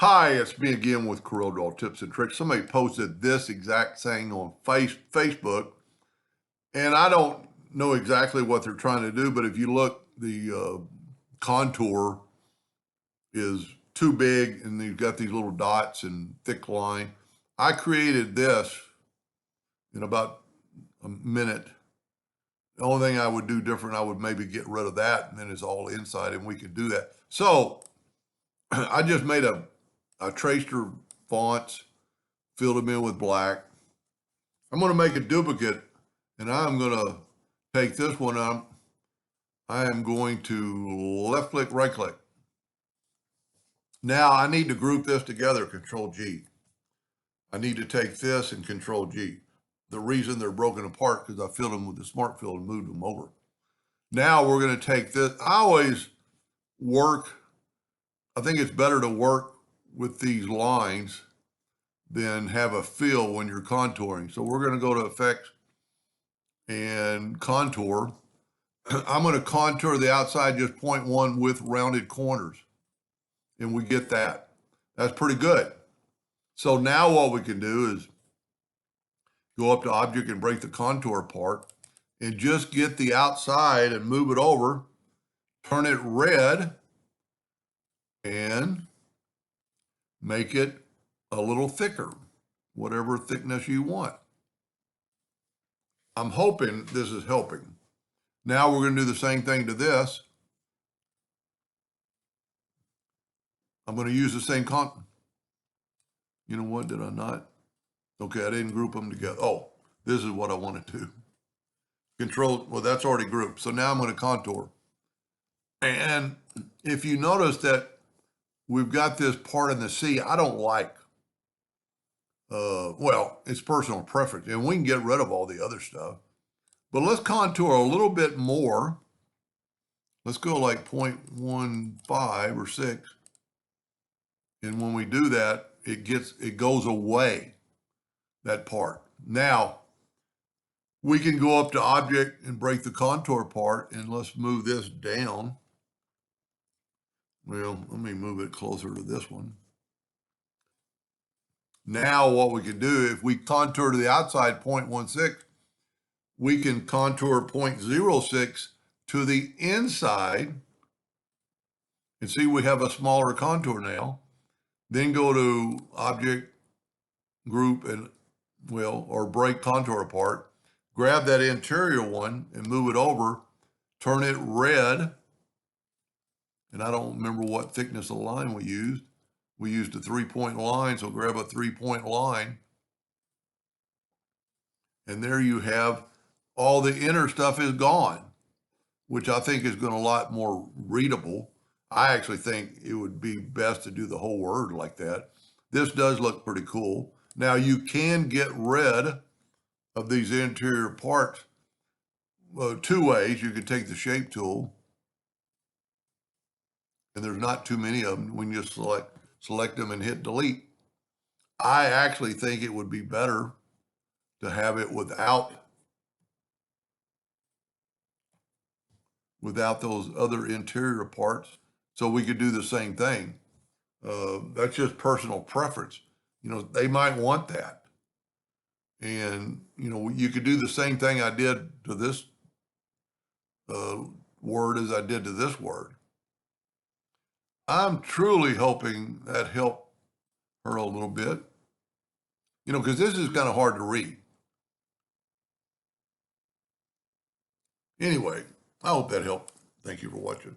Hi, it's me again with CorelDraw tips and tricks. Somebody posted this exact thing on Facebook, and I don't know exactly what they're trying to do, but if you look, the contour is too big, and you've got these little dots and thick line. I created this in about a minute. The only thing I would do different, I would maybe get rid of that, and then it's all inside, and we could do that. So I just made I traced her fonts, filled them in with black. I'm going to make a duplicate, and I'm going to take this one up. I am going to left click, right click. Now I need to group this together, Control G. I need to take this and Control G. The reason they're broken apart because I filled them with the Smart Fill and moved them over. Now we're going to take this. I always I think it's better to work with these lines than have a fill when you're contouring. So we're going to go to Effects and Contour. I'm going to contour the outside just 0.1 with rounded corners. And we get that. That's pretty good. So now what we can do is go up to Object and break the contour apart and just get the outside and move it over, turn it red, and make it a little thicker, whatever thickness you want. I'm hoping this is helping. Now we're going to do the same thing to this. I'm going to use the same You know what, did I not? Okay, I didn't group them together. Oh, this is what I want to do. Control, well, that's already grouped. So now I'm going to contour. And if you notice that we've got this part in the C I don't like. Well, it's personal preference, and we can get rid of all the other stuff. But let's contour a little bit more. Let's go like 0.15 or 6. And when we do that, it goes away, that part. Now, we can go up to Object and break the contour part, and let's move this down. Well, let me move it closer to this one. Now what we can do, if we contour to the outside 0.16, we can contour 0.06 to the inside, and see we have a smaller contour now. Then go to Object, Group, and or break contour apart. Grab that interior one and move it over, turn it red. And I don't remember what thickness of line we used. We used a 3-point line, so grab a 3-point line. And there you have all the inner stuff is gone, which I think is going to be a lot more readable. I actually think it would be best to do the whole word like that. This does look pretty cool. Now you can get rid of these interior parts two ways. You could take the shape tool, and there's not too many of them when you select them and hit delete. I actually think it would be better to have it without those other interior parts, so we could do the same thing. That's just personal preference. You know, they might want that. And, you know, you could do the same thing I did to this word as I did to this word. I'm truly hoping that helped her a little bit, you know, because this is kind of hard to read. Anyway, I hope that helped. Thank you for watching.